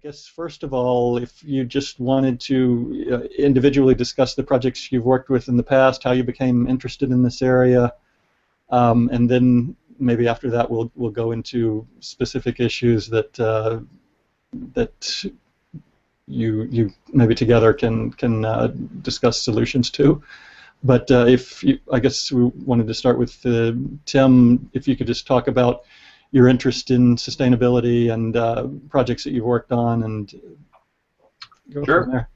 guess first of all, if you just wanted to individually discuss the projects you've worked with in the past, how you became interested in this area, and then maybe after that we'll go into specific issues that that you maybe together can discuss solutions to. But I guess we wanted to start with Tim. If you could just talk about your interest in sustainability and projects that you've worked on, and go from there.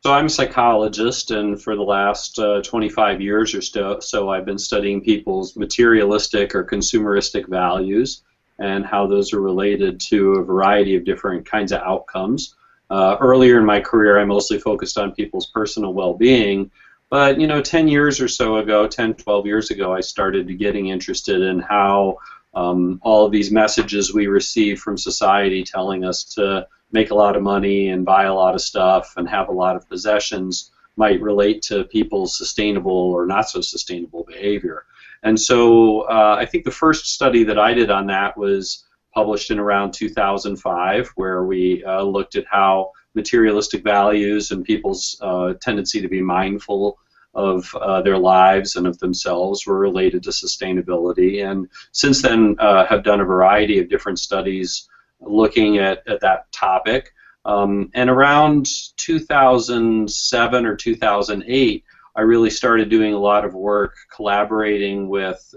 So I'm a psychologist, and for the last 25 years or so, I've been studying people's materialistic or consumeristic values and how those are related to a variety of different kinds of outcomes. Earlier in my career, I mostly focused on people's personal well-being, but 10 years or so ago, 10, 12 years ago, I started getting interested in how all of these messages we receive from society telling us to make a lot of money and buy a lot of stuff and have a lot of possessions might relate to people's sustainable or not so sustainable behavior. And so I think the first study that I did on that was published in around 2005, where we looked at how materialistic values and people's tendency to be mindful of their lives and of themselves were related to sustainability. And since then have done a variety of different studies looking at that topic. And around 2007 or 2008, I really started doing a lot of work collaborating with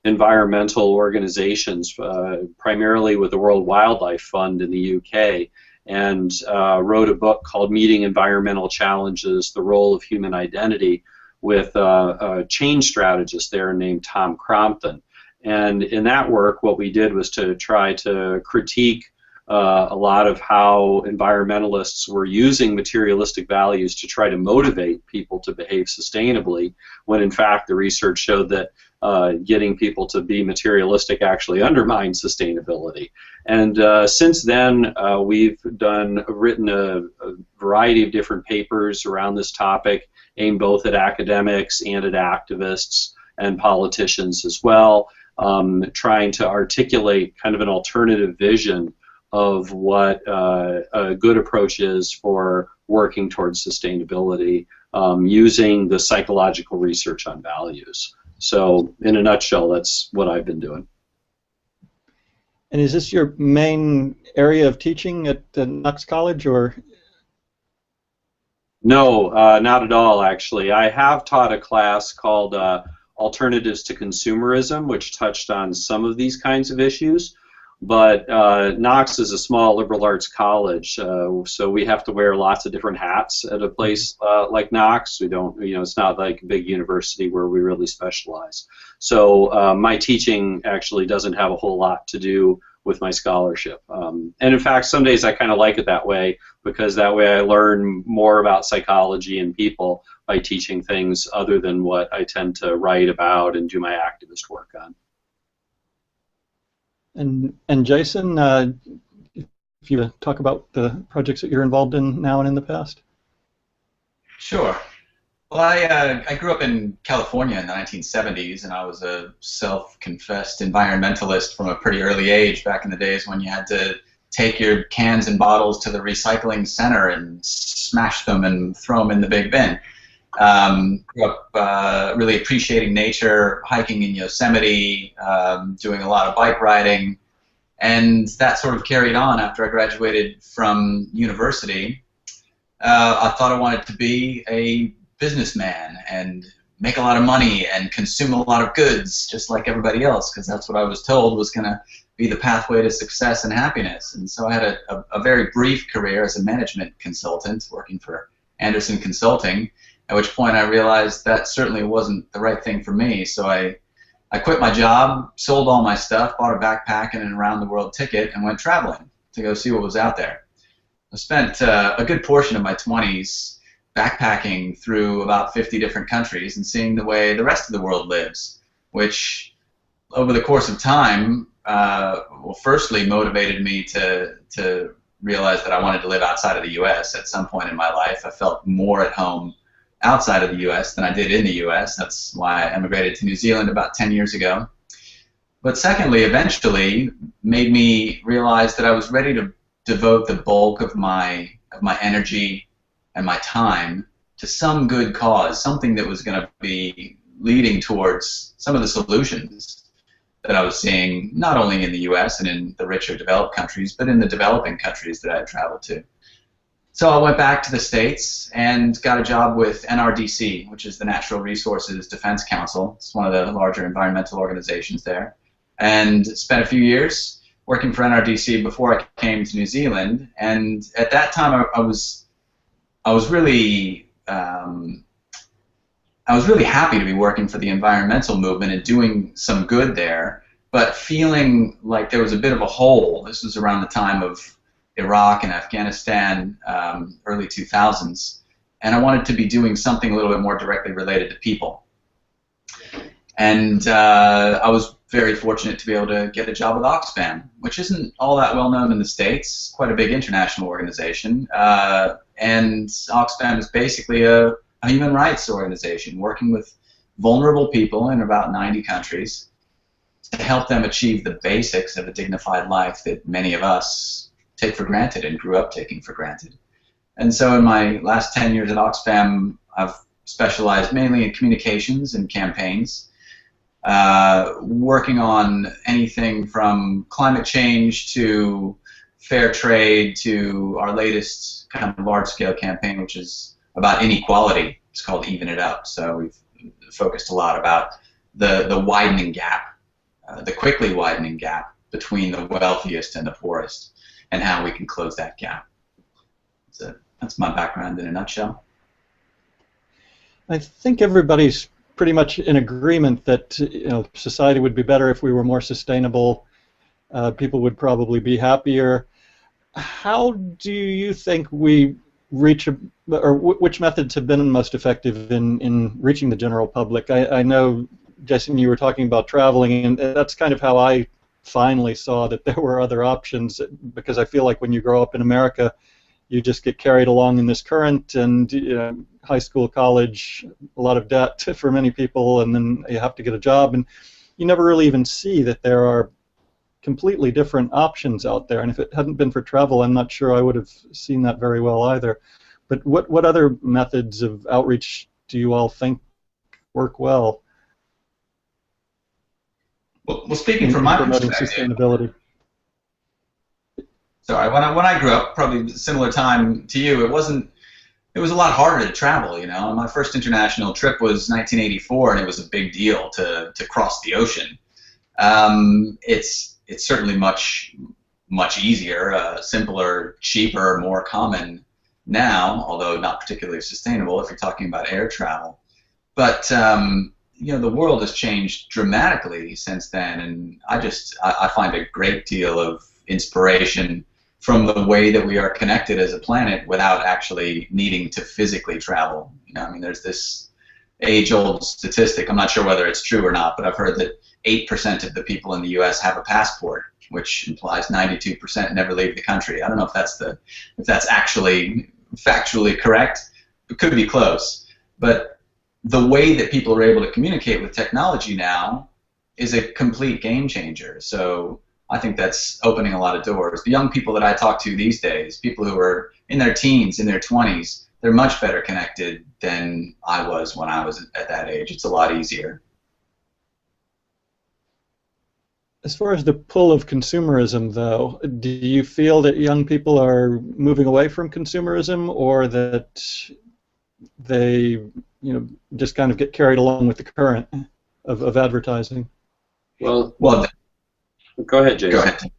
environmental organizations, primarily with the World Wildlife Fund in the UK, and wrote a book called Meeting Environmental Challenges, The Role of Human Identity, with a change strategist there named Tom Crompton. And in that work, what we did was to try to critique a lot of how environmentalists were using materialistic values to try to motivate people to behave sustainably, when in fact the research showed that getting people to be materialistic actually undermines sustainability. And since then, we've written a variety of different papers around this topic, aimed both at academics and at activists and politicians as well, trying to articulate kind of an alternative vision of what a good approach is for working towards sustainability, using the psychological research on values. So, in a nutshell, that's what I've been doing. And is this your main area of teaching at Knox College, or? No, not at all, actually. I have taught a class called Alternatives to Consumerism, which touched on some of these kinds of issues. But Knox is a small liberal arts college, so we have to wear lots of different hats at a place like Knox. We don't, it's not like a big university where we really specialize. So my teaching actually doesn't have a whole lot to do with my scholarship. And in fact, some days I kind of like it that way, because that way I learn more about psychology and people by teaching things other than what I tend to write about and do my activist work on. And Jason, if you talk about the projects that you're involved in now and in the past. Sure. Well, I grew up in California in the 1970s, and I was a self-confessed environmentalist from a pretty early age, back in the days when you had to take your cans and bottles to the recycling center and smash them and throw them in the big bin. Grew up really appreciating nature, hiking in Yosemite, doing a lot of bike riding, and that sort of carried on after I graduated from university. I thought I wanted to be a businessman and make a lot of money and consume a lot of goods just like everybody else, because that's what I was told was going to be the pathway to success and happiness. And so I had a very brief career as a management consultant working for Anderson Consulting, at which point I realized that certainly wasn't the right thing for me. So I quit my job, sold all my stuff, bought a backpack and an around-the-world ticket, and went traveling to go see what was out there. I spent a good portion of my 20s backpacking through about 50 different countries and seeing the way the rest of the world lives, which over the course of time, well, firstly motivated me to realize that I wanted to live outside of the U.S. At some point in my life. I felt more at home outside of the U.S. than I did in the U.S. That's why I emigrated to New Zealand about 10 years ago. But secondly, eventually, made me realize that I was ready to devote the bulk of my energy and my time to some good cause, something that was going to be leading towards some of the solutions that I was seeing, not only in the U.S. and in the richer developed countries, but in the developing countries that I had traveled to. So I went back to the States and got a job with NRDC, which is the Natural Resources Defense Council. It's one of the larger environmental organizations there. And spent a few years working for NRDC before I came to New Zealand. And at that time, I was really happy to be working for the environmental movement and doing some good there, but feeling like there was a bit of a hole. This was around the time of Iraq and Afghanistan, early 2000s, and I wanted to be doing something a little bit more directly related to people. And I was very fortunate to be able to get a job with Oxfam, which isn't all that well known in the States, quite a big international organization. And Oxfam is basically a human rights organization working with vulnerable people in about 90 countries to help them achieve the basics of a dignified life that many of us take for granted and grew up taking for granted. And so in my last 10 years at Oxfam, I've specialized mainly in communications and campaigns, working on anything from climate change to fair trade to our latest kind of large-scale campaign, which is about inequality. It's called Even It Up. So we've focused a lot about the widening gap, the quickly widening gap between the wealthiest and the poorest, and how we can close that gap. So that's my background in a nutshell. I think everybody's pretty much in agreement that society would be better if we were more sustainable. People would probably be happier. How do you think we reach, which methods have been most effective in reaching the general public? I know, Jason, you were talking about traveling, and that's kind of how I finally saw that there were other options, because I feel like when you grow up in America, you just get carried along in this current, and high school, college, a lot of debt for many people, and then you have to get a job, and you never really even see that there are completely different options out there. And if it hadn't been for travel, I'm not sure I would have seen that very well either. But what other methods of outreach do you all think work well? Well, speaking from my promoting perspective, sustainability. Sorry, when I grew up, probably similar time to you, it was a lot harder to travel. My first international trip was 1984, and it was a big deal to cross the ocean. It's certainly much easier, simpler, cheaper, more common now, although not particularly sustainable if you're talking about air travel. But the world has changed dramatically since then, and I find a great deal of inspiration from the way that we are connected as a planet without actually needing to physically travel. There's this age-old statistic, I'm not sure whether it's true or not, but I've heard that 8% of the people in the U.S. have a passport, which implies 92% never leave the country. I don't know if that's actually factually correct. It could be close. But the way that people are able to communicate with technology now is a complete game changer. So I think that's opening a lot of doors. The young people that I talk to these days, people who are in their teens, in their 20s, they're much better connected than I was when I was at that age. It's a lot easier. As far as the pull of consumerism, though, do you feel that young people are moving away from consumerism, or that they, just kind of get carried along with the current of advertising? Well, go ahead, Jason. Go ahead.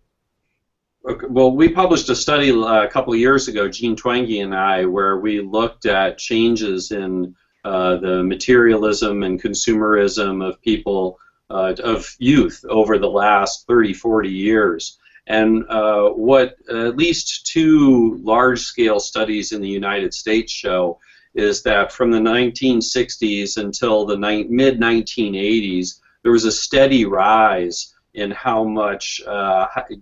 Okay, well, we published a study a couple of years ago, Gene Twenge and I, where we looked at changes in the materialism and consumerism of people, of youth over the last 30, 40 years. And what at least two large-scale studies in the United States show is that from the 1960s until the mid-1980s, there was a steady rise in how much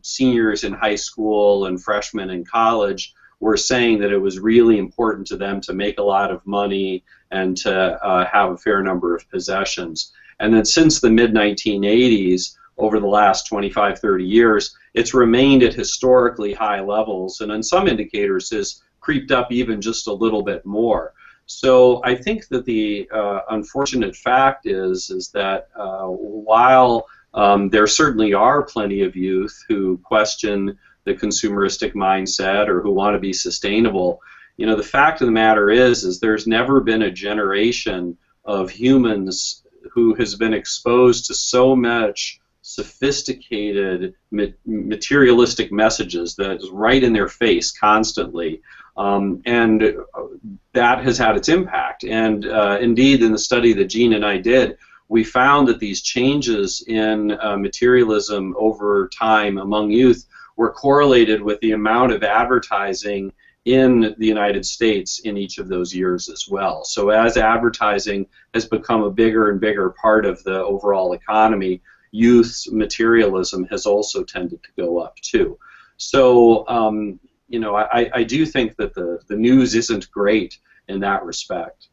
seniors in high school and freshmen in college were saying that it was really important to them to make a lot of money and to have a fair number of possessions. And then since the mid-1980s, over the last 25, 30 years, it's remained at historically high levels, and in some indicators has creeped up even just a little bit more. So I think that the unfortunate fact is that while there certainly are plenty of youth who question the consumeristic mindset or who want to be sustainable, you know, the fact of the matter is there's never been a generation of humans who has been exposed to so much sophisticated materialistic messages that is right in their face constantly. And that has had its impact. And indeed, in the study that Gene and I did, we found that these changes in materialism over time among youth were correlated with the amount of advertising in the United States in each of those years as well. So as advertising has become a bigger and bigger part of the overall economy, youth's materialism has also tended to go up too. So you know, I do think that the news isn't great in that respect.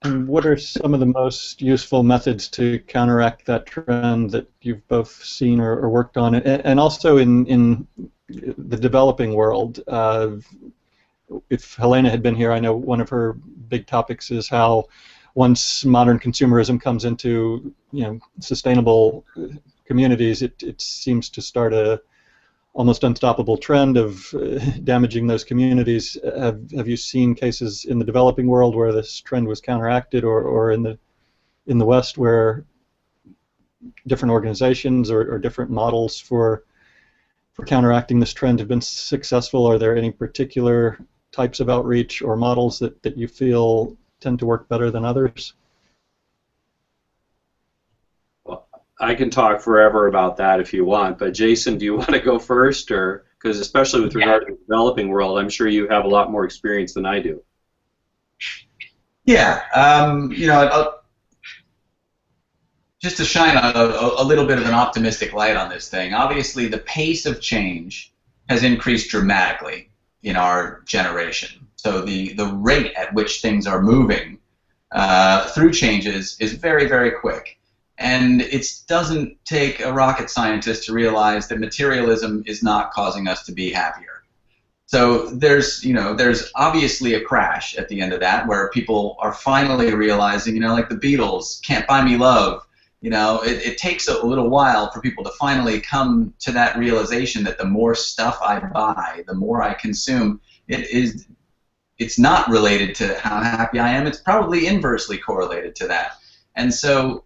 And what are some of the most useful methods to counteract that trend that you've both seen or worked on? And also in the developing world, if Helena had been here, I know one of her big topics is how once modern consumerism comes into, you know, sustainable communities, it seems to start a almost unstoppable trend of damaging those communities. Have you seen cases in the developing world where this trend was counteracted, or in the West where different organizations or different models for counteracting this trend have been successful? Are there any particular types of outreach or models that you feel tend to work better than others? I can talk forever about that if you want, but Jason, do you want to go first, or because especially with regard to the developing world, I'm sure you have a lot more experience than I do. Yeah, you know, just to shine a little bit of an optimistic light on this thing. Obviously, the pace of change has increased dramatically in our generation. So the rate at which things are moving through changes is very, very quick. And it doesn't take a rocket scientist to realize that materialism is not causing us to be happier. So there's obviously a crash at the end of that, where people are finally realizing, you know, like the Beatles, "Can't Buy Me Love." You know, it takes a little while for people to finally come to that realization that the more stuff I buy, the more I consume, it's not related to how happy I am. It's probably inversely correlated to that. And so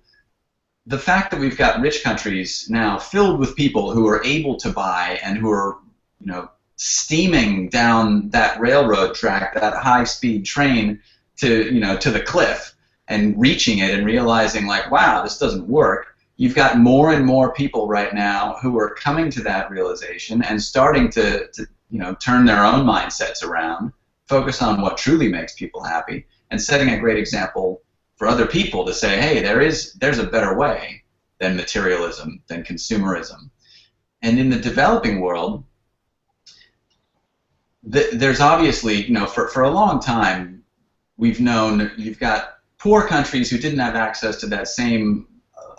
the fact that we've got rich countries now filled with people who are able to buy and who are, you know, steaming down that railroad track, that high-speed train to, you know, to the cliff and reaching it and realizing, like, wow, this doesn't work. You've got more and more people right now who are coming to that realization and starting to you know, turn their own mindsets around, focus on what truly makes people happy, and setting a great example for other people to say, hey, there's a better way than materialism, than consumerism. And in the developing world, there's obviously, you know, for a long time, we've known you've got poor countries who didn't have access to that same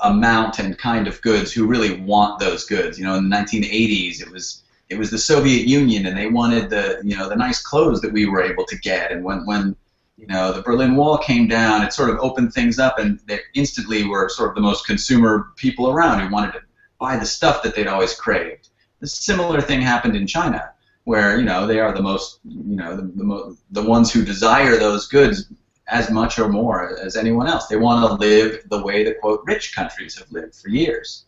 amount and kind of goods who really want those goods. You know, in the 1980s, it was the Soviet Union, and they wanted the, you know, the nice clothes that we were able to get. And when you know, the Berlin Wall came down, it sort of opened things up, and they instantly were sort of the most consumer people around who wanted to buy the stuff that they'd always craved. A similar thing happened in China, where, you know, they are the most, you know, the ones who desire those goods as much or more as anyone else. They want to live the way the, quote, rich countries have lived for years.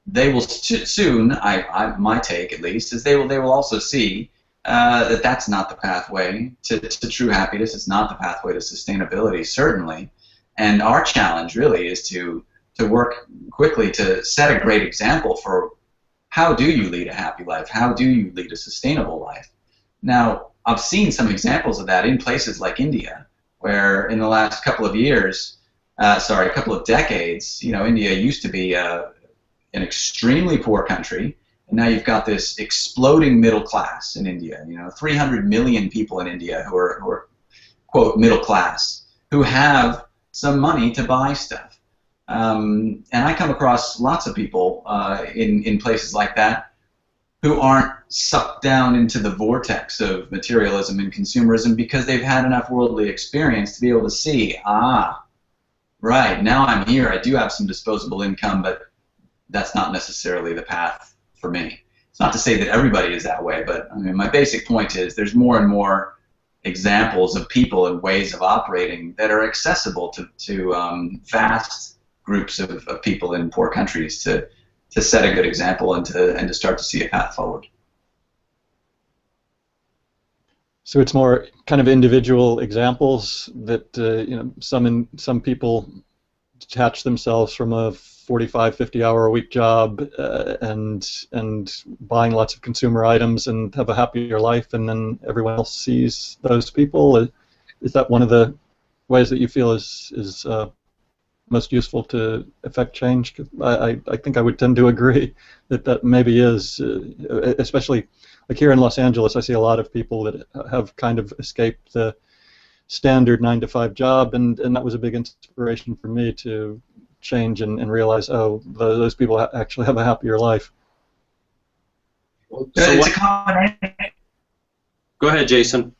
They will soon, my take at least, is they will also see that that's not the pathway to true happiness. It's not the pathway to sustainability, certainly. And our challenge really is to work quickly to set a great example for how do you lead a happy life? How do you lead a sustainable life? Now, I've seen some examples of that in places like India, where in the last couple of years, couple of decades, you know, India used to be an extremely poor country. And now you've got this exploding middle class in India. You know, 300 million people in India who are quote, middle class, who have some money to buy stuff. And I come across lots of people in places like that who aren't sucked down into the vortex of materialism and consumerism because they've had enough worldly experience to be able to see, right, now I'm here, I do have some disposable income, but that's not necessarily the path for me. It's not to say that everybody is that way, but I mean, my basic point is there's more and more examples of people and ways of operating that are accessible to vast groups of people in poor countries to set a good example and to start to see a path forward. So it's more kind of individual examples that some people detach themselves from a 45, 50-hour-a-week job and buying lots of consumer items and have a happier life, and then everyone else sees those people. Is that one of the ways that you feel is most useful to affect change? I think I would tend to agree that maybe is, especially like here in Los Angeles, I see a lot of people that have kind of escaped the standard 9-to-5 job, and that was a big inspiration for me to change and realize, oh, those people actually have a happier life. So it's a combination. Go ahead, Jason.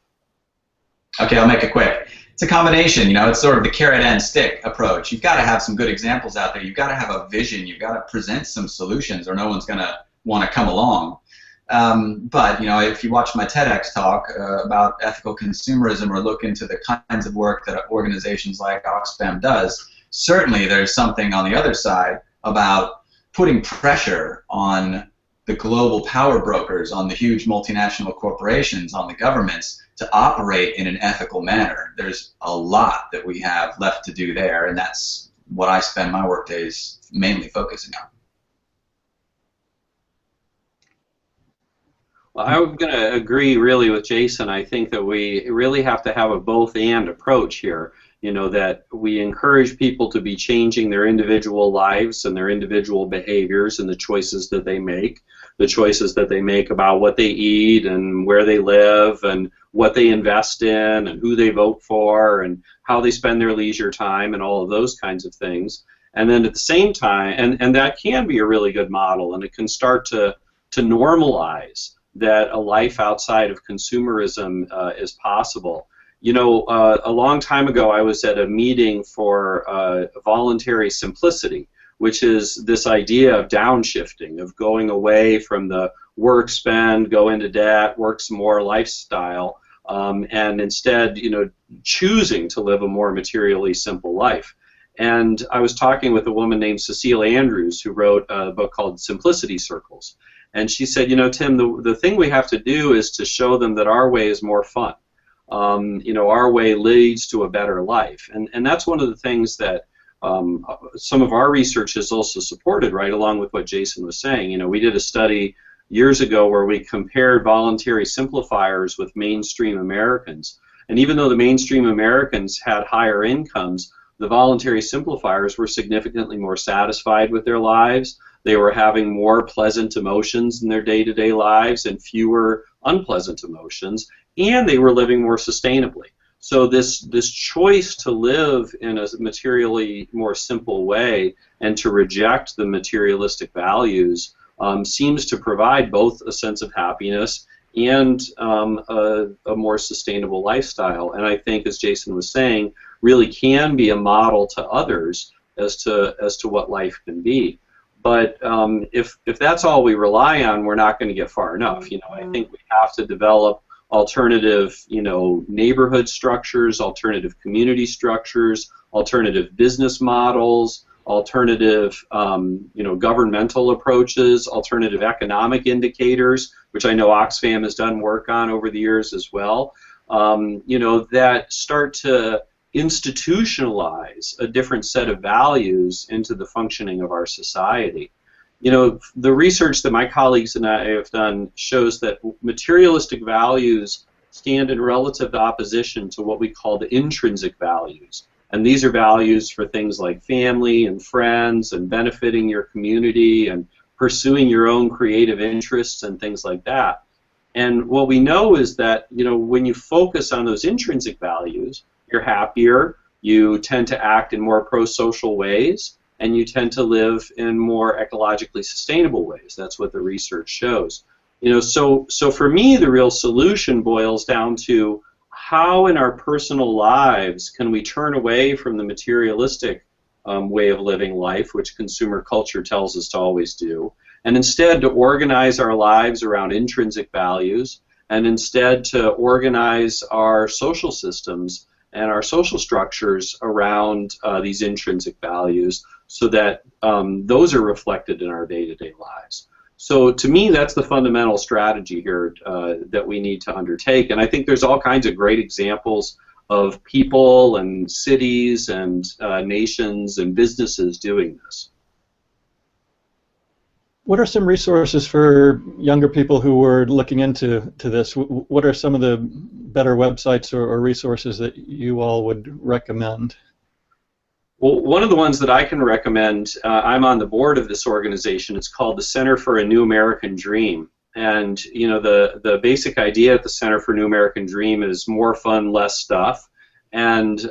Okay, I'll make it quick. It's a combination, it's sort of the carrot and stick approach. You've got to have some good examples out there. You've got to have a vision. You've got to present some solutions, or no one's going to want to come along. But if you watch my TEDx talk about ethical consumerism or look into the kinds of work that organizations like Oxfam does, certainly there's something on the other side about putting pressure on the global power brokers, on the huge multinational corporations, on the governments to operate in an ethical manner. There's a lot that we have left to do there, and that's what I spend my work days mainly focusing on. Well, I'm going to agree really with Jason. I think that we really have to have a both-and approach here. That we encourage people to be changing their individual lives and their individual behaviors and the choices that they make about what they eat and where they live and what they invest in and who they vote for and how they spend their leisure time and all of those kinds of things. And then at the same time, and that can be a really good model, and it can start to normalize that a life outside of consumerism is possible. A long time ago I was at a meeting for voluntary simplicity, which is this idea of downshifting, of going away from the work, spend, go into debt, work some more lifestyle, and instead, choosing to live a more materially simple life. And I was talking with a woman named Cecile Andrews who wrote a book called Simplicity Circles. And she said, Tim, the thing we have to do is to show them that our way is more fun. Our way leads to a better life. And that's one of the things that some of our research has also supported, right along with what Jason was saying. We did a study years ago where we compared voluntary simplifiers with mainstream Americans. And even though the mainstream Americans had higher incomes, the voluntary simplifiers were significantly more satisfied with their lives. They were having more pleasant emotions in their day-to-day lives and fewer unpleasant emotions, and they were living more sustainably. So this choice to live in a materially more simple way and to reject the materialistic values seems to provide both a sense of happiness and a more sustainable lifestyle. And I think, as Jason was saying, really can be a model to others as to what life can be. But if that's all we rely on, we're not going to get far enough. I think we have to develop alternative, neighborhood structures, alternative community structures, alternative business models, alternative, governmental approaches, alternative economic indicators, which I know Oxfam has done work on over the years as well. That start to institutionalize a different set of values into the functioning of our society. The research that my colleagues and I have done shows that materialistic values stand in relative opposition to what we call the intrinsic values. And these are values for things like family and friends and benefiting your community and pursuing your own creative interests and things like that. And what we know is that, when you focus on those intrinsic values, you're happier, you tend to act in more pro-social ways, and you tend to live in more ecologically sustainable ways. That's what the research shows. So for me, the real solution boils down to how in our personal lives can we turn away from the materialistic way of living life, which consumer culture tells us to always do, and instead to organize our lives around intrinsic values, and instead to organize our social systems and our social structures around these intrinsic values so that those are reflected in our day-to-day lives. So to me, that's the fundamental strategy here that we need to undertake. And I think there's all kinds of great examples of people and cities and nations and businesses doing this. What are some resources for younger people who are looking into this? What are some of the better websites or resources that you all would recommend? Well, one of the ones that I can recommend, I'm on the board of this organization. It's called the Center for a New American Dream. And the basic idea at the Center for a New American Dream is more fun, less stuff. And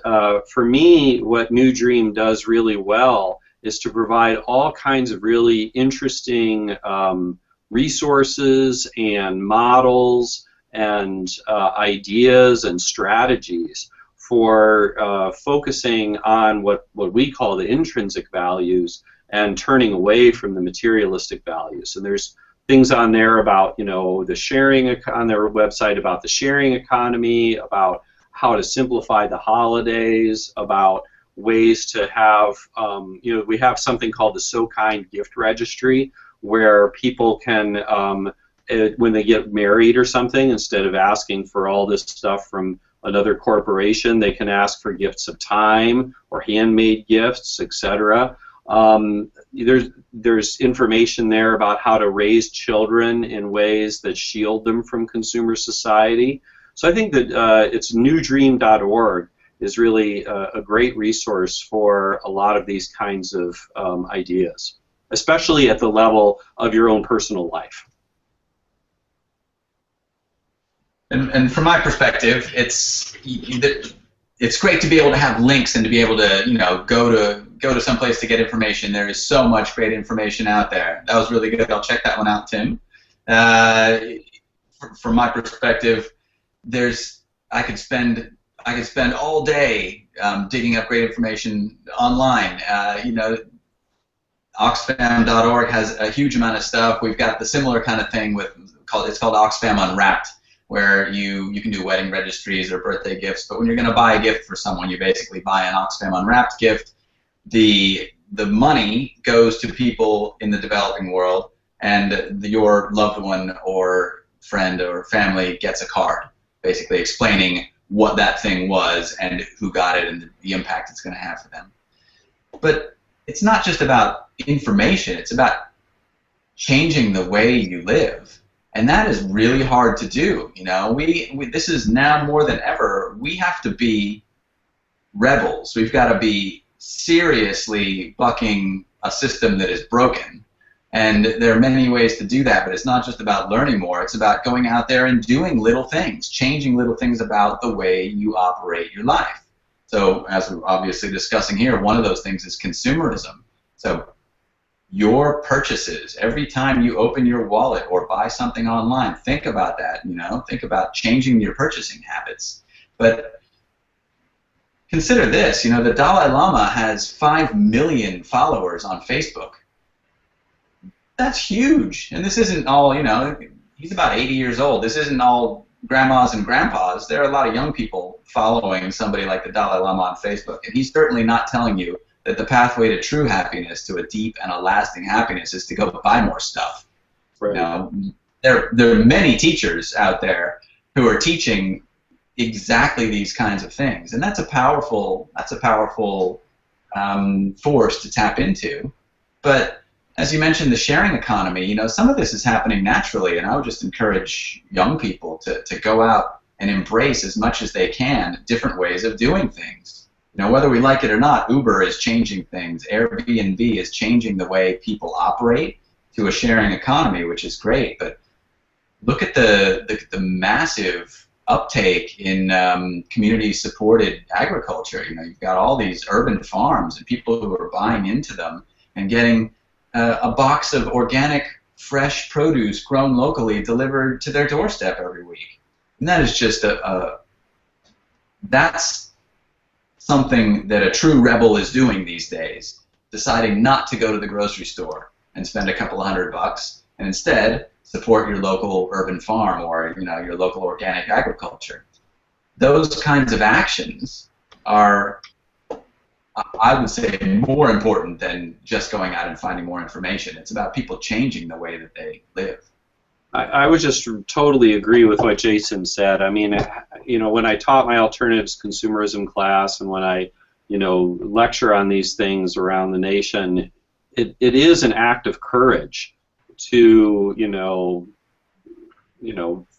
for me, what New Dream does really well is to provide all kinds of really interesting resources and models and ideas and strategies for focusing on what we call the intrinsic values and turning away from the materialistic values. And there's things on there about, the sharing, on their website about the sharing economy, about how to simplify the holidays, about ways to have, we have something called the So Kind gift registry, where people can, when they get married or something, instead of asking for all this stuff from another corporation, they can ask for gifts of time or handmade gifts, etc. There's information there about how to raise children in ways that shield them from consumer society. So I think that it's newdream.org is really a great resource for a lot of these kinds of ideas, especially at the level of your own personal life. And from my perspective, it's great to be able to have links and to be able to go to some place to get information. There is so much great information out there. That was really good. I'll check that one out, Tim. From my perspective, I could spend all day digging up great information online. Oxfam.org has a huge amount of stuff. We've got the similar kind of thing it's called Oxfam Unwrapped, where you can do wedding registries or birthday gifts. But when you're going to buy a gift for someone, you basically buy an Oxfam Unwrapped gift. The money goes to people in the developing world, and your loved one or friend or family gets a card, basically explaining what that thing was and who got it and the impact it's going to have for them. But it's not just about information, it's about changing the way you live. And that is really hard to do. This is now more than ever, we have to be rebels. We've got to be seriously bucking a system that is broken. And there are many ways to do that, but it's not just about learning more, it's about going out there and doing little things, changing little things about the way you operate your life. So, as we're obviously discussing here, one of those things is consumerism. So, your purchases, every time you open your wallet or buy something online, think about that, think about changing your purchasing habits. But consider this, the Dalai Lama has 5 million followers on Facebook. That's huge. And this isn't all, he's about 80 years old. This isn't all grandmas and grandpas. There are a lot of young people following somebody like the Dalai Lama on Facebook. And he's certainly not telling you that the pathway to true happiness, to a deep and a lasting happiness, is to go buy more stuff. Right. There are many teachers out there who are teaching exactly these kinds of things, and that's a powerful force to tap into. But as you mentioned, the sharing economy, some of this is happening naturally, and I would just encourage young people to go out and embrace as much as they can different ways of doing things. Whether we like it or not, Uber is changing things. Airbnb is changing the way people operate to a sharing economy, which is great. But look at the massive uptake in community-supported agriculture. You know, you've got all these urban farms and people who are buying into them and getting a box of organic, fresh produce grown locally delivered to their doorstep every week. And that is just that's something that a true rebel is doing these days, deciding not to go to the grocery store and spend a couple $100 and instead support your local urban farm or, you know, your local organic agriculture. Those kinds of actions are, I would say, more important than just going out and finding more information. It's about people changing the way that they live. I would just totally agree with what Jason said. I mean, you know, when I taught my alternatives consumerism class and when I, you know, lecture on these things around the nation, it is an act of courage to, you know,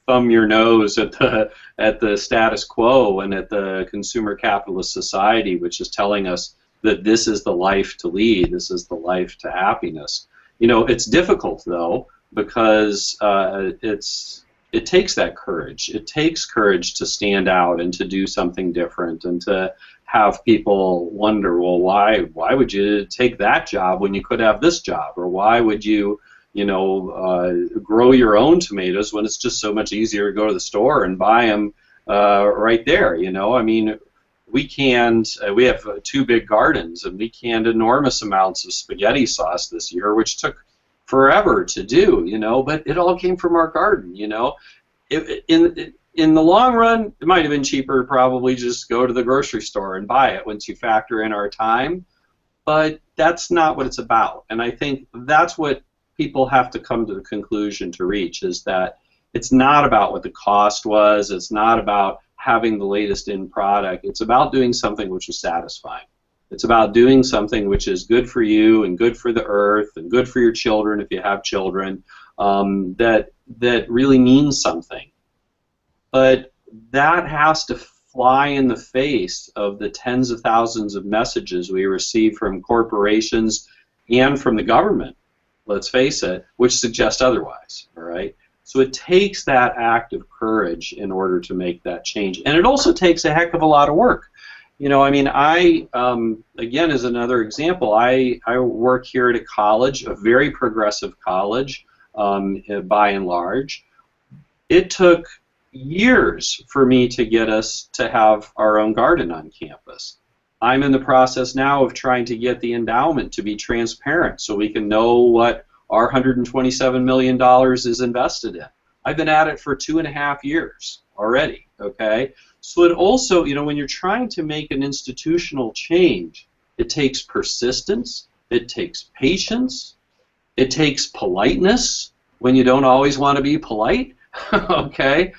thumb your nose at the status quo and at the consumer capitalist society, which is telling us that this is the life to lead, this is the life to happiness. You know, it's difficult though, because it takes that courage. It takes courage to stand out and to do something different and to have people wonder, well, why would you take that job when you could have this job, or why would you, you know, grow your own tomatoes when it's just so much easier to go to the store and buy them right there. You know, I mean, we have 2 big gardens, and we canned enormous amounts of spaghetti sauce this year, which took forever to do, you know, but it all came from our garden, you know. In the long run, it might have been cheaper to probably just go to the grocery store and buy it once you factor in our time, but that's not what it's about. And I think that's what people have to come to the conclusion to reach, is that it's not about what the cost was, it's not about having the latest in product, it's about doing something which is satisfying. It's about doing something which is good for you and good for the earth and good for your children if you have children, that really means something. But that has to fly in the face of the tens of thousands of messages we receive from corporations and from the government, let's face it, which suggest otherwise, all right? So it takes that act of courage in order to make that change. And it also takes a heck of a lot of work. You know, I mean, again, as another example, I work here at a college, a very progressive college, by and large. It took years for me to get us to have our own garden on campus. I'm in the process now of trying to get the endowment to be transparent so we can know what our $127 million is invested in. I've been at it for 2.5 years already, okay? So it also, you know, when you're trying to make an institutional change, it takes persistence, it takes patience, it takes politeness when you don't always want to be polite, okay,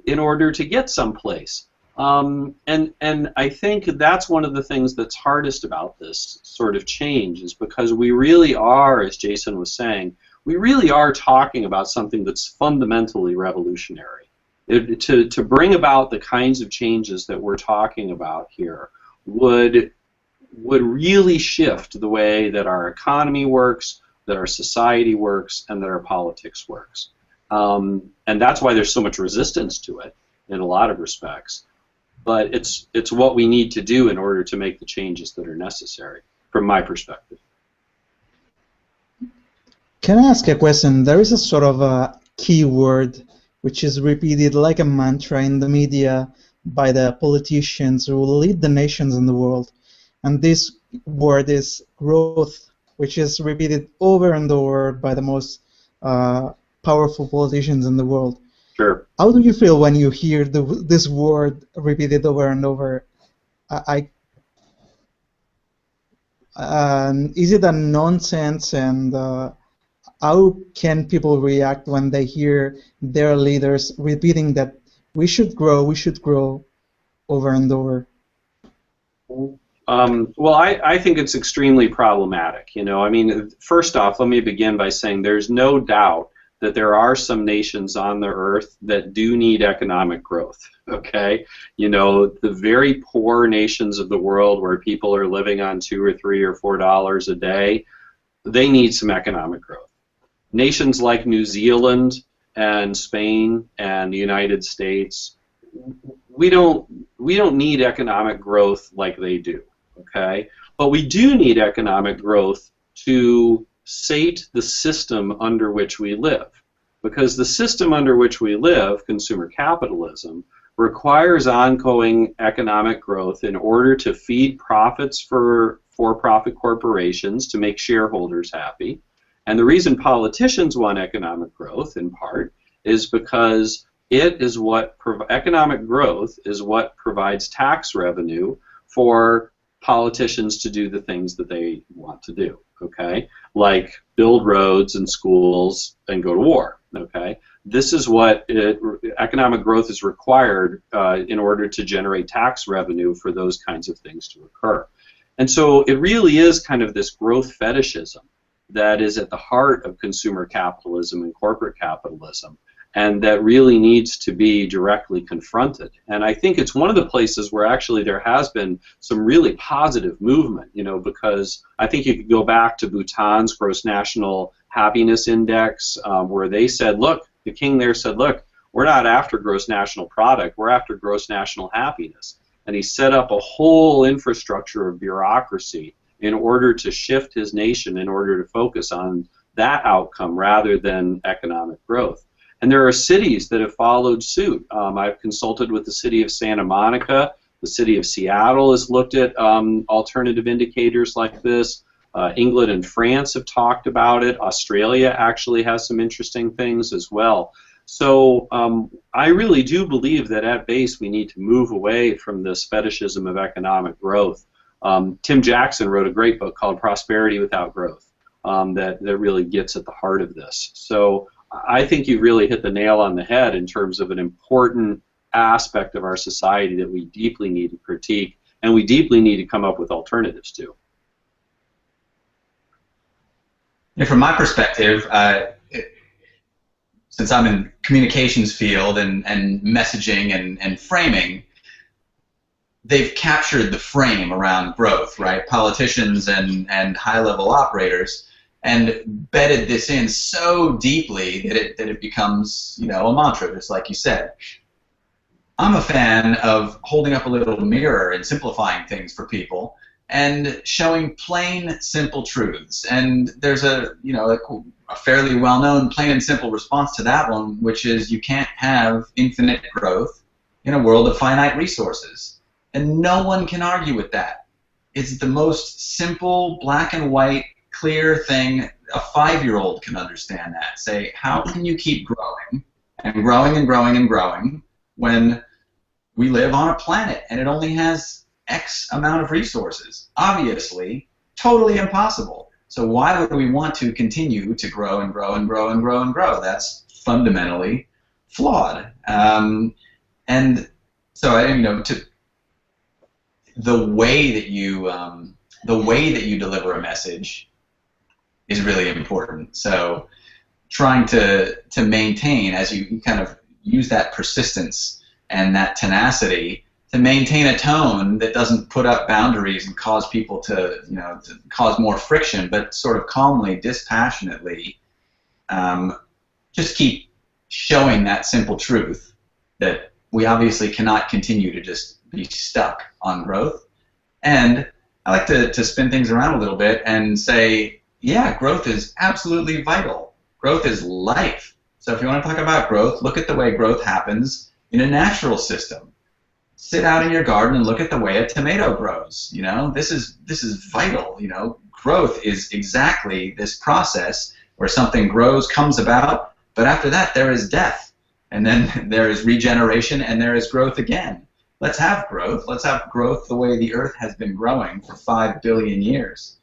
in order to get someplace. And I think that's one of the things that's hardest about this sort of change, is because we really are, as Jason was saying, we really are talking about something that's fundamentally revolutionary. To bring about the kinds of changes that we're talking about here would really shift the way that our economy works, that our society works, and that our politics works. And that's why there's so much resistance to it in a lot of respects. But it's what we need to do in order to make the changes that are necessary, from my perspective. Can I ask a question? There is a sort of a keyword which is repeated like a mantra in the media by the politicians who lead the nations in the world. And this word is growth, which is repeated over and over by the most powerful politicians in the world. Sure. How do you feel when you hear this word repeated over and over? Is it a nonsense, and how can people react when they hear their leaders repeating that we should grow over and over? Well, I think it's extremely problematic. You know, I mean, first off, let me begin by saying there's no doubt that there are some nations on the earth that do need economic growth, okay? You know, the very poor nations of the world where people are living on $2 or $3 or $4 a day, they need some economic growth. Nations like New Zealand and Spain and the United States we don't need economic growth like they do, okay? But we do need economic growth to sate the system under which we live, because the system under which we live, consumer capitalism, requires ongoing economic growth in order to feed profits for for-profit corporations to make shareholders happy. And the reason politicians want economic growth, in part, is because economic growth is what provides tax revenue for politicians to do the things that they want to do, okay? Like build roads and schools and go to war, okay? This is what economic growth is required in order to generate tax revenue for those kinds of things to occur. And so it really is kind of this growth fetishism that is at the heart of consumer capitalism and corporate capitalism, and that really needs to be directly confronted. And I think it's one of the places where actually there has been some really positive movement, you know, because I think you could go back to Bhutan's Gross National Happiness Index, where they said, look, the king there said, look, we're not after gross national product, we're after gross national happiness. And he set up a whole infrastructure of bureaucracy in order to shift his nation in order to focus on that outcome rather than economic growth. And there are cities that have followed suit. I've consulted with the city of Santa Monica. The city of Seattle has looked at alternative indicators like this. England and France have talked about it. Australia actually has some interesting things as well. So I really do believe that at base we need to move away from this fetishism of economic growth. Tim Jackson wrote a great book called Prosperity Without Growth that really gets at the heart of this. So I think you really hit the nail on the head in terms of an important aspect of our society that we deeply need to critique, and we deeply need to come up with alternatives to. Yeah, from my perspective, since I'm in communications field and messaging and framing, they've captured the frame around growth, right? Politicians and high-level operators, and bedded this in so deeply that it becomes, you know, a mantra, just like you said. I'm a fan of holding up a little mirror and simplifying things for people and showing plain, simple truths. And there's a fairly well-known plain and simple response to that one, which is you can't have infinite growth in a world of finite resources. And no one can argue with that. It's the most simple, black and white, clear thing. A 5-year-old can understand that. Say, how can you keep growing and growing and growing and growing when we live on a planet and it only has X amount of resources? Obviously, totally impossible. So why would we want to continue to grow and grow and grow and grow and grow? That's fundamentally flawed. And so, the way that you deliver a message is really important. So trying to maintain, as you kind of use that persistence and that tenacity to maintain a tone that doesn't put up boundaries and cause people to cause more friction, but sort of calmly, dispassionately, just keep showing that simple truth that we obviously cannot continue to just be stuck on growth. And I like to spin things around a little bit and say, yeah, growth is absolutely vital. Growth is life. So if you want to talk about growth, look at the way growth happens in a natural system. Sit out in your garden and look at the way a tomato grows. You know, this is vital. You know, growth is exactly this process where something grows, comes about, but after that there is death, and then there is regeneration, and there is growth again. Let's have growth. Let's have growth the way the Earth has been growing for 5 billion years.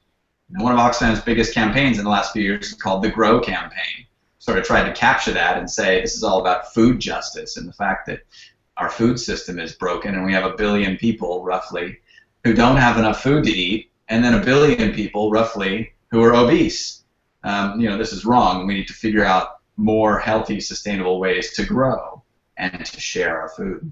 And one of Oxfam's biggest campaigns in the last few years is called the Grow Campaign. Sort of tried to capture that and say this is all about food justice and the fact that our food system is broken and we have 1 billion people, roughly, who don't have enough food to eat, and then 1 billion people, roughly, who are obese. This is wrong. We need to figure out more healthy, sustainable ways to grow and to share our food.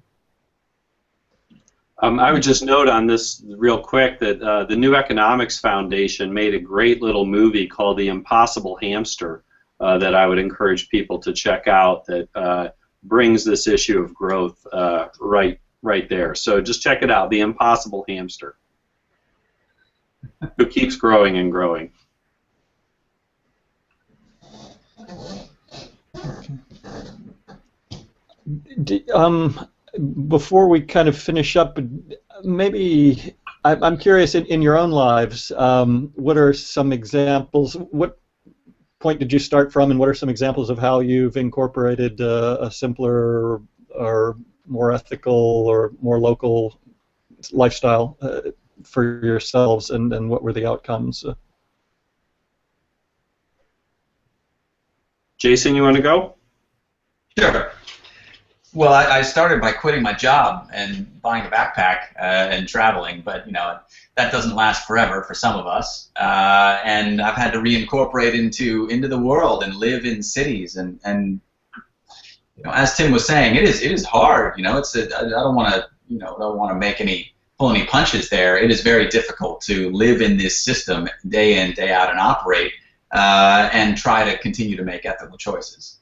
I would just note on this real quick that the New Economics Foundation made a great little movie called The Impossible Hamster that I would encourage people to check out that brings this issue of growth right there. So just check it out, The Impossible Hamster, who keeps growing and growing. Before we kind of finish up, maybe I'm curious, in your own lives, what are some examples? What point did you start from, and what are some examples of how you've incorporated a simpler or more ethical or more local lifestyle for yourselves, and what were the outcomes? Jason, you want to go? Sure. Well, I started by quitting my job and buying a backpack and traveling, but that doesn't last forever for some of us. And I've had to reincorporate into the world and live in cities. And as Tim was saying, it is hard. I don't want to pull any punches there. It is very difficult to live in this system day in, day out, and operate and try to continue to make ethical choices.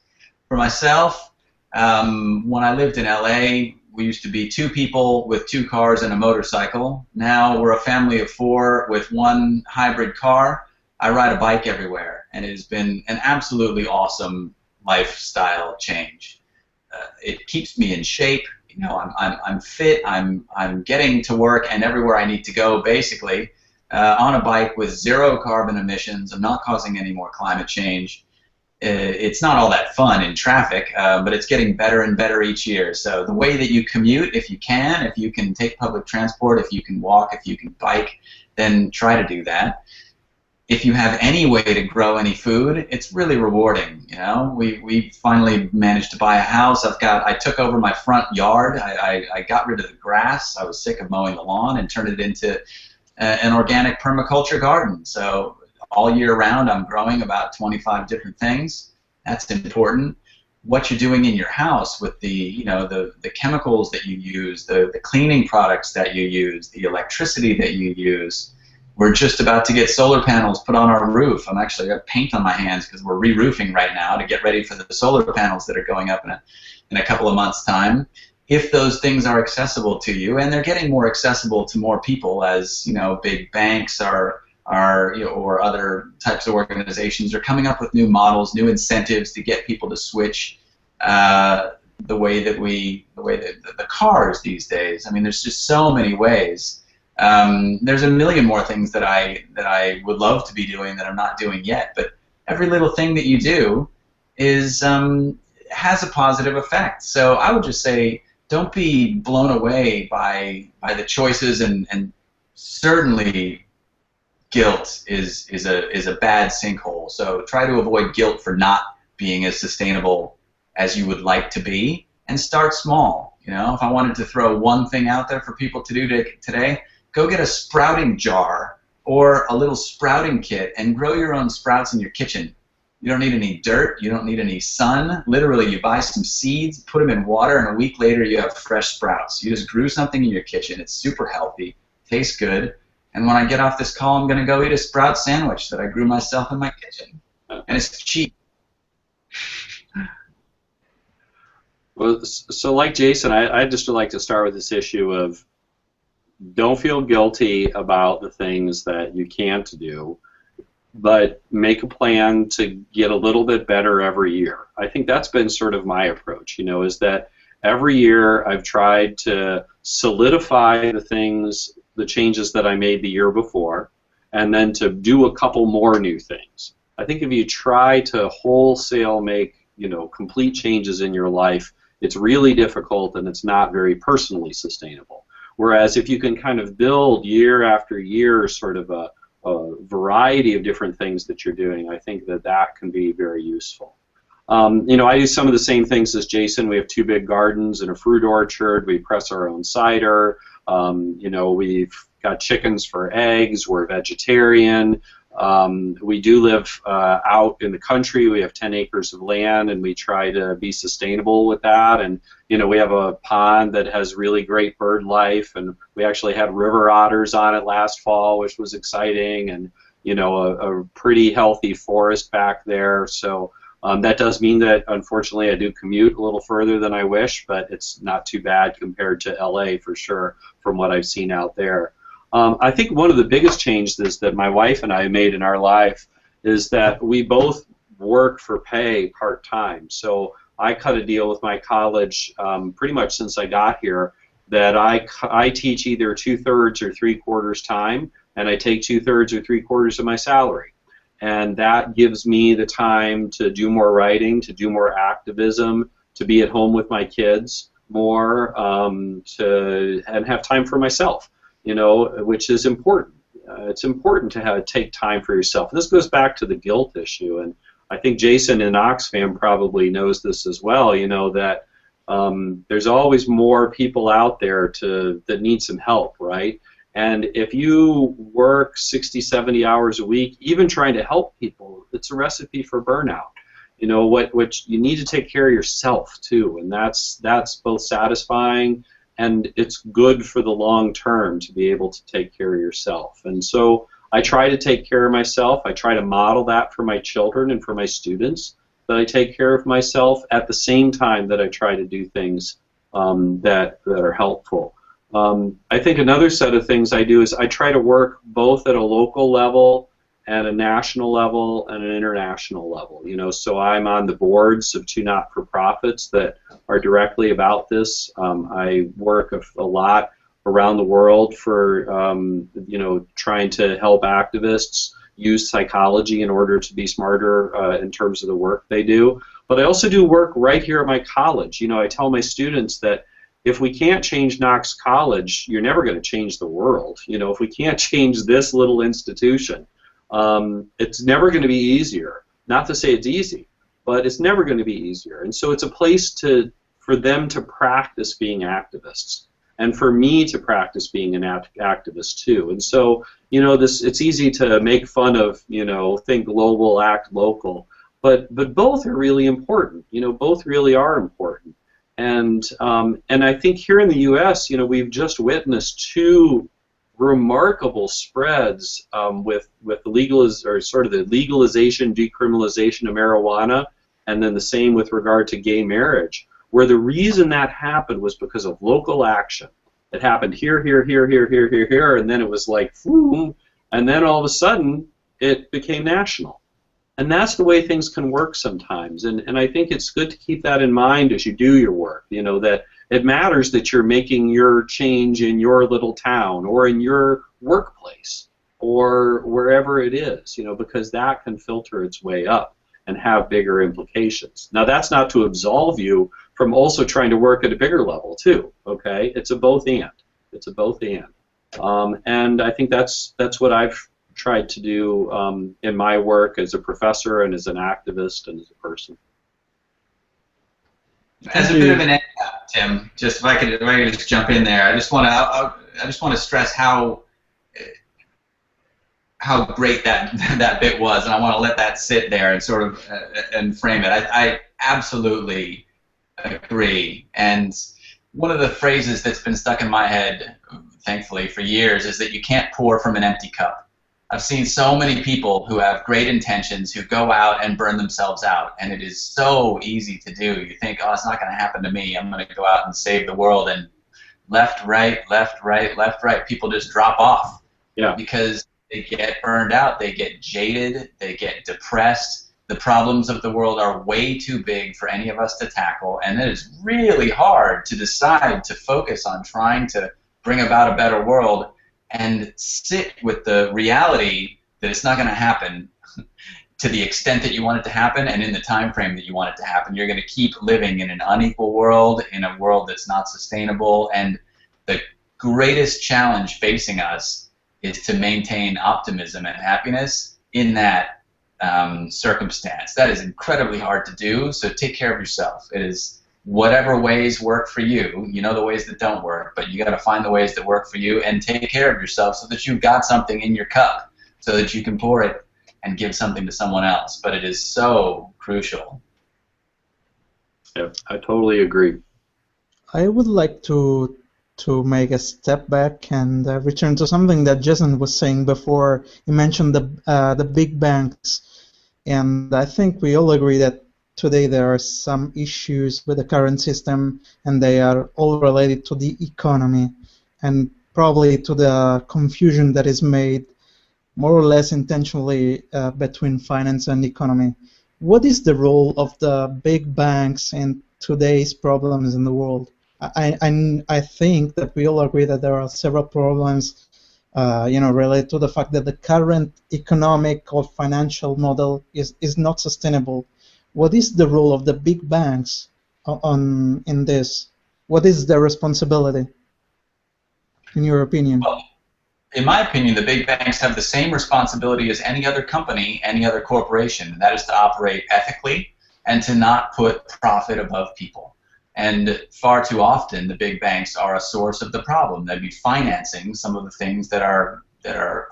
For myself, when I lived in LA, we used to be 2 people with 2 cars and a motorcycle. Now we're a family of 4 with 1 hybrid car. I ride a bike everywhere, and it has been an absolutely awesome lifestyle change. It keeps me in shape. I'm fit. I'm getting to work and everywhere I need to go, basically, on a bike with 0 carbon emissions. I'm not causing any more climate change. It's not all that fun in traffic, but it's getting better and better each year. So the way that you commute, if you can take public transport, if you can walk, if you can bike, then try to do that. If you have any way to grow any food, it's really rewarding. We finally managed to buy a house. I took over my front yard. I got rid of the grass. I was sick of mowing the lawn and turned it into an organic permaculture garden. So all year round, I'm growing about 25 different things. That's important. What you're doing in your house with the chemicals that you use, the cleaning products that you use, the electricity that you use. We're just about to get solar panels put on our roof. I've got paint on my hands because we're re-roofing right now to get ready for the solar panels that are going up in a couple of months' time. If those things are accessible to you, and they're getting more accessible to more people as big banks or other types of organizations are coming up with new models, new incentives to get people to switch the way that the cars these days. There's just so many ways. There's a million more things that I would love to be doing that I'm not doing yet. But every little thing that you do has a positive effect. So I would just say, don't be blown away by the choices, and certainly guilt is a bad sinkhole. So try to avoid guilt for not being as sustainable as you would like to be, and start small. If I wanted to throw one thing out there for people to do today, go get a sprouting jar or a little sprouting kit and grow your own sprouts in your kitchen. You don't need any dirt. You don't need any sun. Literally, you buy some seeds, put them in water, and a week later you have fresh sprouts. You just grew something in your kitchen. It's super healthy, tastes good. And when I get off this call, I'm going to go eat a sprout sandwich that I grew myself in my kitchen. And it's cheap. Well, so like Jason, I just would like to start with this issue of don't feel guilty about the things that you can't do, but make a plan to get a little bit better every year. I think that's been sort of my approach, is that every year I've tried to solidify the changes that I made the year before, and then to do a couple more new things. I think if you try to wholesale make, complete changes in your life, it's really difficult and it's not very personally sustainable. Whereas if you can kind of build year after year sort of a variety of different things that you're doing, I think that can be very useful. I do some of the same things as Jason. We have 2 big gardens and a fruit orchard. We press our own cider. We've got chickens for eggs. We're vegetarian. We do live out in the country. We have 10 acres of land, and we try to be sustainable with that. And we have a pond that has really great bird life, and we actually had river otters on it last fall, which was exciting, and a pretty healthy forest back there. So That does mean that, unfortunately, I do commute a little further than I wish, but it's not too bad compared to LA for sure, from what I've seen out there. I think one of the biggest changes that my wife and I made in our life is that we both work for pay part-time. So I cut a deal with my college pretty much since I got here that I teach either 2/3 or 3/4 time, and I take 2/3 or 3/4 of my salary. And that gives me the time to do more writing, to do more activism, to be at home with my kids more, and have time for myself, which is important. It's important to take time for yourself. And this goes back to the guilt issue, and I think Jason in Oxfam probably knows this as well, that there's always more people out there that need some help, right? And if you work 60, 70 hours a week, even trying to help people, it's a recipe for burnout. What you need to take care of yourself too, and that's both satisfying and it's good for the long term to be able to take care of yourself. And so I try to take care of myself. I try to model that for my children and for my students, that I take care of myself at the same time that I try to do things that are helpful. I think another set of things I do is I try to work both at a local level, at a national level, and an international level. So I'm on the boards of 2 not-for-profits that are directly about this. I work a lot around the world for trying to help activists use psychology in order to be smarter in terms of the work they do. But I also do work right here at my college. I tell my students that if we can't change Knox College, you're never going to change the world. If we can't change this little institution, it's never going to be easier. Not to say it's easy, but it's never going to be easier. And so it's a place for them to practice being activists, and for me to practice being an activist too. And so, it's easy to make fun of, think global, act local, but both are really important. Both really are important. And I think here in the U.S., we've just witnessed 2 remarkable spreads with the legalization, decriminalization of marijuana, and then the same with regard to gay marriage, where the reason that happened was because of local action. It happened here, and then it was like, boom, and then all of a sudden it became national. And that's the way things can work sometimes. And I think it's good to keep that in mind as you do your work, that it matters that you're making your change in your little town or in your workplace or wherever it is, because that can filter its way up and have bigger implications. Now, that's not to absolve you from also trying to work at a bigger level too, okay? It's a both and. It's a both and. And I think that's what I've tried to do in my work as a professor and as an activist and as a person. As a bit of an end cap, Tim, just if I could just jump in there, I just want to stress how great that bit was, and I want to let that sit there and sort of and frame it. I absolutely agree, and one of the phrases that's been stuck in my head, thankfully, for years is that you can't pour from an empty cup. I've seen so many people who have great intentions who go out and burn themselves out, and it is so easy to do. You think, oh, it's not going to happen to me. I'm going to go out and save the world, and left, right, people just drop off. Yeah. Because they get burned out, they get jaded, they get depressed. The problems of the world are way too big for any of us to tackle, and it is really hard to decide to focus on trying to bring about a better world and sit with the reality that it's not going to happen to the extent that you want it to happen and in the time frame that you want it to happen. You're going to keep living in an unequal world, in a world that's not sustainable, and the greatest challenge facing us is to maintain optimism and happiness in that circumstance. That is incredibly hard to do, so take care of yourself. It is whatever ways work for you. You know the ways that don't work, but you got to find the ways that work for you and take care of yourself so that you've got something in your cup so that you can pour it and give something to someone else. But it is so crucial. Yeah, I totally agree. I would like to make a step back and return to something that Jason was saying before. He mentioned the big banks, and I think we all agree that today there are some issues with the current system, and they are all related to the economy and probably to the confusion that is made more or less intentionally between finance and economy. What is the role of the big banks in today's problems in the world? I think that we all agree that there are several problems, related to the fact that the current economic or financial model is not sustainable. What is the role of the big banks in this? What is their responsibility, in your opinion? Well, in my opinion, the big banks have the same responsibility as any other company, any other corporation, and that is to operate ethically and to not put profit above people. And far too often, the big banks are a source of the problem. They'd be financing some of the things that are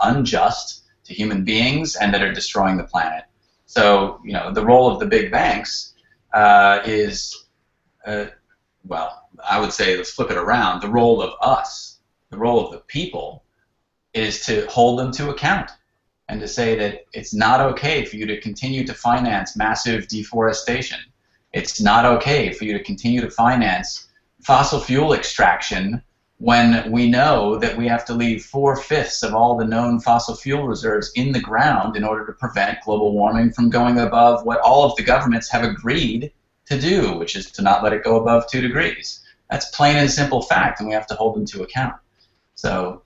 unjust to human beings and that are destroying the planet. So, the role of the big banks is, well, I would say, let's flip it around. The role of us, the role of the people, is to hold them to account and to say that it's not okay for you to continue to finance massive deforestation. It's not okay for you to continue to finance fossil fuel extraction when we know that we have to leave 4/5 of all the known fossil fuel reserves in the ground in order to prevent global warming from going above what all of the governments have agreed to do, which is to not let it go above 2 degrees. That's plain and simple fact, and we have to hold them to account. So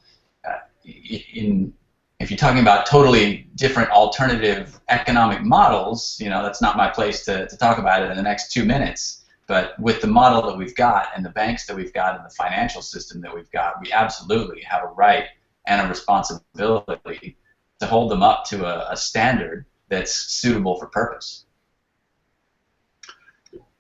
if you're talking about totally different alternative economic models, that's not my place to talk about it in the next 2 minutes. But with the model that we've got and the banks that we've got and the financial system that we've got, we absolutely have a right and a responsibility to hold them up to a standard that's suitable for purpose.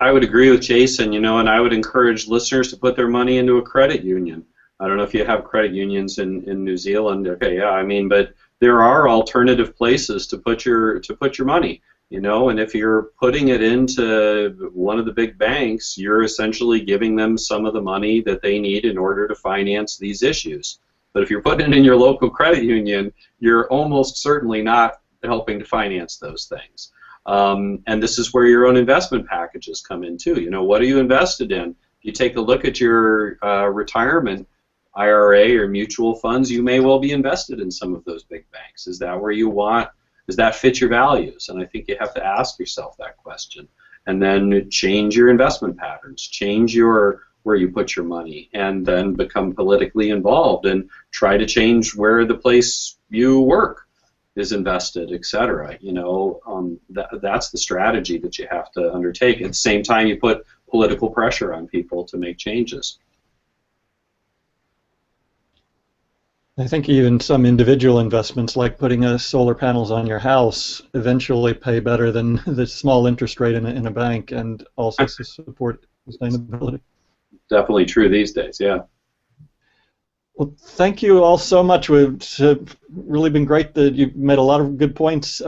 I would agree with Jason, and I would encourage listeners to put their money into a credit union. I don't know if you have credit unions in New Zealand. Okay, yeah, but there are alternative places to put your money, and if you're putting it into one of the big banks, you're essentially giving them some of the money that they need in order to finance these issues. But if you're putting it in your local credit union, you're almost certainly not helping to finance those things. And this is where your own investment packages come in too. What are you invested in? If you take a look at your retirement IRA or mutual funds, you may well be invested in some of those big banks. Is that where you want? Does that fit your values? And I think you have to ask yourself that question, and then change your investment patterns, change where you put your money, and then become politically involved and try to change where the place you work is invested, etc. That's the strategy that you have to undertake. At the same time, you put political pressure on people to make changes. I think even some individual investments, like putting solar panels on your house, eventually pay better than the small interest rate in a bank, and also support sustainability. Definitely true these days, yeah. Well, thank you all so much. It's really been great that you've made a lot of good points.